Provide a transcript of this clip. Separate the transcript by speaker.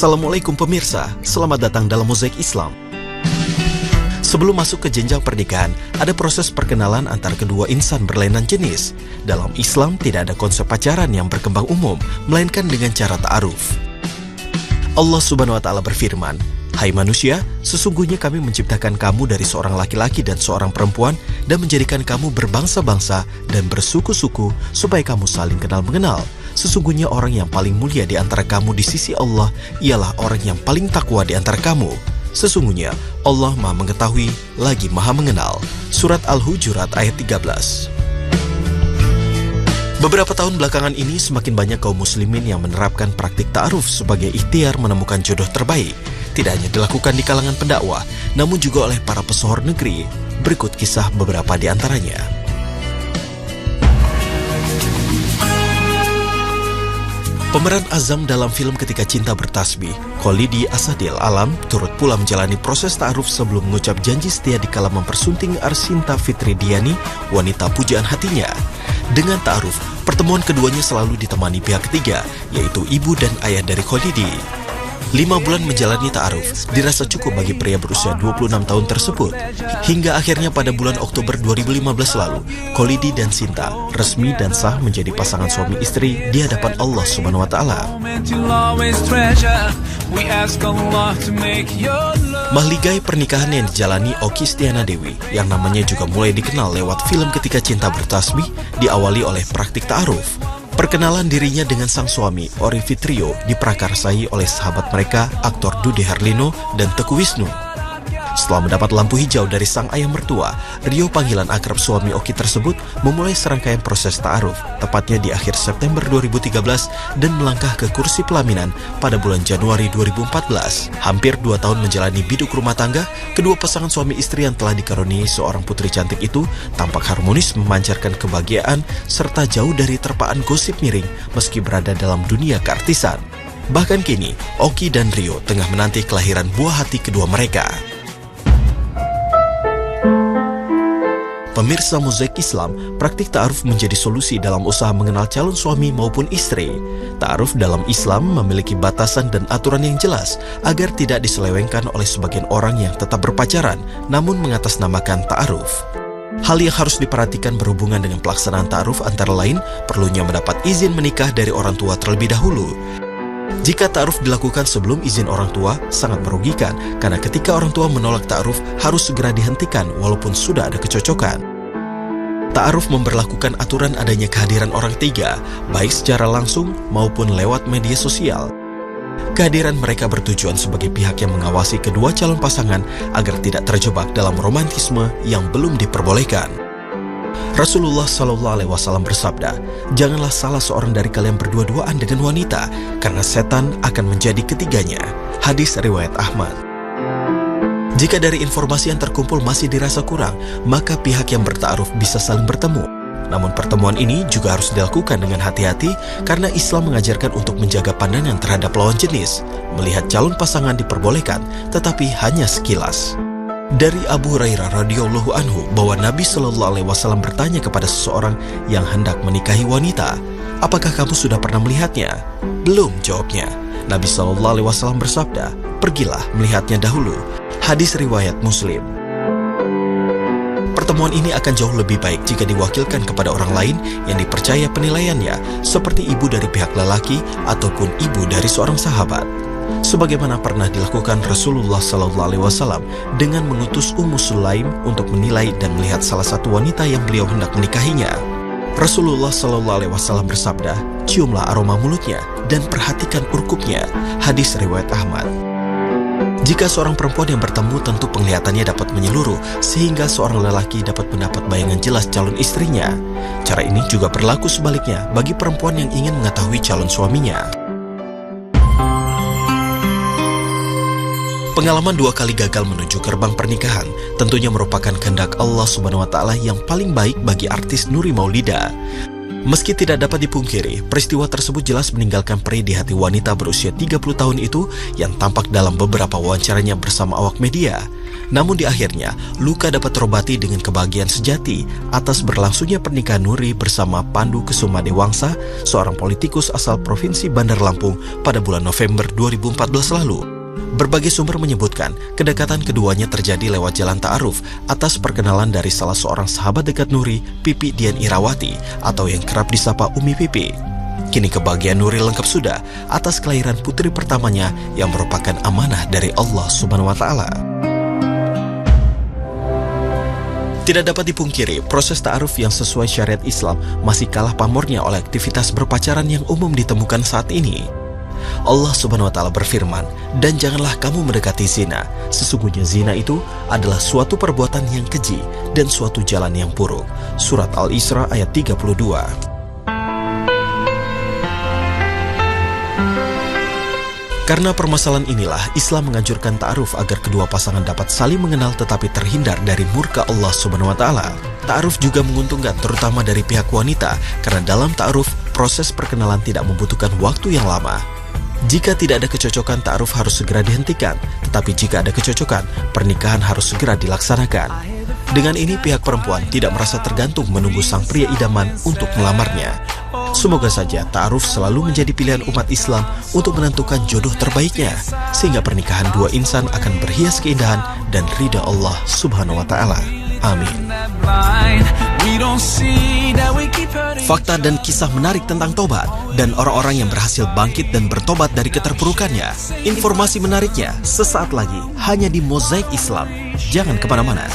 Speaker 1: Assalamualaikum pemirsa, selamat datang dalam Mozaik Islam. Sebelum masuk ke jenjang pernikahan, ada proses perkenalan antara kedua insan berlainan jenis. Dalam Islam tidak ada konsep pacaran yang berkembang umum, melainkan dengan cara ta'aruf. Allah Subhanahu wa Ta'ala berfirman, "Hai manusia, sesungguhnya kami menciptakan kamu dari seorang laki-laki dan seorang perempuan dan menjadikan kamu berbangsa-bangsa dan bersuku-suku supaya kamu saling kenal mengenal. Sesungguhnya orang yang paling mulia di antara kamu di sisi Allah ialah orang yang paling takwa di antara kamu. Sesungguhnya Allah Maha Mengetahui lagi Maha Mengenal." Surat Al-Hujurat ayat 13. Beberapa tahun belakangan ini semakin banyak kaum muslimin yang menerapkan praktik ta'aruf sebagai ikhtiar menemukan jodoh terbaik. Tidak hanya dilakukan di kalangan pendakwah, namun juga oleh para pesohor negeri. Berikut kisah beberapa di antaranya. Pemeran Azam dalam film Ketika Cinta Bertasbih, Kholidi Asadil Alam, turut pula menjalani proses ta'aruf sebelum mengucap janji setia dikala mempersunting Arsinta Fitri Diani, wanita pujaan hatinya. Dengan ta'aruf, pertemuan keduanya selalu ditemani pihak ketiga, yaitu ibu dan ayah dari Kholidi. 5 bulan menjalani ta'aruf dirasa cukup bagi pria berusia 26 tahun tersebut. Hingga akhirnya pada bulan Oktober 2015 lalu, Kholidi dan Sinta resmi dan sah menjadi pasangan suami istri di hadapan Allah Subhanahu wa Ta'ala. Mahligai pernikahan yang dijalani Okky Stiana Dewi, yang namanya juga mulai dikenal lewat film Ketika Cinta Bertasbih, diawali oleh praktik ta'aruf. Perkenalan dirinya dengan sang suami, Ori Fitrio, diprakarsai oleh sahabat mereka, aktor Dude Harlino dan Teguh Wisnu. Setelah mendapat lampu hijau dari sang ayah mertua, Rio, panggilan akrab suami Okky tersebut, memulai serangkaian proses ta'aruf, tepatnya di akhir September 2013 dan melangkah ke kursi pelaminan pada bulan Januari 2014. Hampir 2 tahun menjalani biduk rumah tangga, kedua pasangan suami istri yang telah dikaruniai seorang putri cantik itu tampak harmonis memancarkan kebahagiaan serta jauh dari terpaan gosip miring meski berada dalam dunia keartisan. Bahkan kini, Okky dan Rio tengah menanti kelahiran buah hati kedua mereka. Pemirsa Mozaik Islam, praktik ta'aruf menjadi solusi dalam usaha mengenal calon suami maupun istri. Ta'aruf dalam Islam memiliki batasan dan aturan yang jelas agar tidak diselewengkan oleh sebagian orang yang tetap berpacaran namun mengatasnamakan ta'aruf. Hal yang harus diperhatikan berhubungan dengan pelaksanaan ta'aruf antara lain perlunya mendapat izin menikah dari orang tua terlebih dahulu. Jika ta'aruf dilakukan sebelum izin orang tua, sangat merugikan karena ketika orang tua menolak ta'aruf harus segera dihentikan walaupun sudah ada kecocokan. Ta'aruf memberlakukan aturan adanya kehadiran orang ketiga, baik secara langsung maupun lewat media sosial. Kehadiran mereka bertujuan sebagai pihak yang mengawasi kedua calon pasangan agar tidak terjebak dalam romantisme yang belum diperbolehkan. Rasulullah SAW bersabda, "Janganlah salah seorang dari kalian berdua-duaan dengan wanita, karena setan akan menjadi ketiganya." Hadis riwayat Ahmad. Jika dari informasi yang terkumpul masih dirasa kurang, maka pihak yang berta'aruf bisa saling bertemu. Namun pertemuan ini juga harus dilakukan dengan hati-hati karena Islam mengajarkan untuk menjaga pandangan terhadap lawan jenis. Melihat calon pasangan diperbolehkan, tetapi hanya sekilas. Dari Abu Hurairah radhiyallahu anhu bahwa Nabi SAW bertanya kepada seseorang yang hendak menikahi wanita, "Apakah kamu sudah pernah melihatnya?" "Belum," jawabnya. Nabi SAW bersabda, "Pergilah melihatnya dahulu." Hadis riwayat Muslim. Pertemuan ini akan jauh lebih baik jika diwakilkan kepada orang lain yang dipercaya penilaiannya, seperti ibu dari pihak lelaki ataupun ibu dari seorang sahabat. Sebagaimana pernah dilakukan Rasulullah SAW dengan mengutus Ummu Sulaim untuk menilai dan melihat salah satu wanita yang beliau hendak menikahinya. Rasulullah SAW bersabda, "Ciumlah aroma mulutnya dan perhatikan urkupnya." Hadis riwayat Ahmad. Jika seorang perempuan yang bertemu, tentu penglihatannya dapat menyeluruh sehingga seorang lelaki dapat mendapat bayangan jelas calon istrinya. Cara ini juga berlaku sebaliknya bagi perempuan yang ingin mengetahui calon suaminya. Pengalaman 2 kali gagal menuju gerbang pernikahan tentunya merupakan kehendak Allah Subhanahu wa Ta'ala yang paling baik bagi artis Nuri Maulida. Meski tidak dapat dipungkiri, peristiwa tersebut jelas meninggalkan perih di hati wanita berusia 30 tahun itu yang tampak dalam beberapa wawancaranya bersama awak media. Namun di akhirnya, luka dapat terobati dengan kebahagiaan sejati atas berlangsungnya pernikahan Nuri bersama Pandu Kesuma Dewangsa, seorang politikus asal Provinsi Bandar Lampung pada bulan November 2014 lalu. Berbagai sumber menyebutkan kedekatan keduanya terjadi lewat jalan ta'aruf atas perkenalan dari salah seorang sahabat dekat Nuri, Pipi Dian Irawati, atau yang kerap disapa Umi Pipi. Kini kebahagiaan Nuri lengkap sudah atas kelahiran putri pertamanya yang merupakan amanah dari Allah Subhanahu wa Ta'ala. Tidak dapat dipungkiri, proses ta'aruf yang sesuai syariat Islam masih kalah pamornya oleh aktivitas berpacaran yang umum ditemukan saat ini. Allah Subhanahu wa Ta'ala berfirman, "Dan janganlah kamu mendekati zina. Sesungguhnya zina itu adalah suatu perbuatan yang keji dan suatu jalan yang buruk." Surat Al-Isra ayat 32. Karena permasalahan inilah, Islam menganjurkan ta'aruf agar kedua pasangan dapat saling mengenal tetapi terhindar dari murka Allah Subhanahu wa Ta'ala. Ta'aruf juga menguntungkan terutama dari pihak wanita, karena dalam ta'aruf, proses perkenalan tidak membutuhkan waktu yang lama. Jika tidak ada kecocokan, ta'aruf harus segera dihentikan. Tetapi jika ada kecocokan, pernikahan harus segera dilaksanakan. Dengan ini, pihak perempuan tidak merasa tergantung menunggu sang pria idaman untuk melamarnya. Semoga saja ta'aruf selalu menjadi pilihan umat Islam untuk menentukan jodoh terbaiknya, sehingga pernikahan dua insan akan berhias keindahan dan ridha Allah Subhanahu wa Ta'ala. Amin. Fakta dan kisah menarik tentang tobat dan orang-orang yang berhasil bangkit dan bertobat dari keterpurukannya. Informasi menariknya sesaat lagi hanya di Mozaik Islam. Jangan kemana-mana.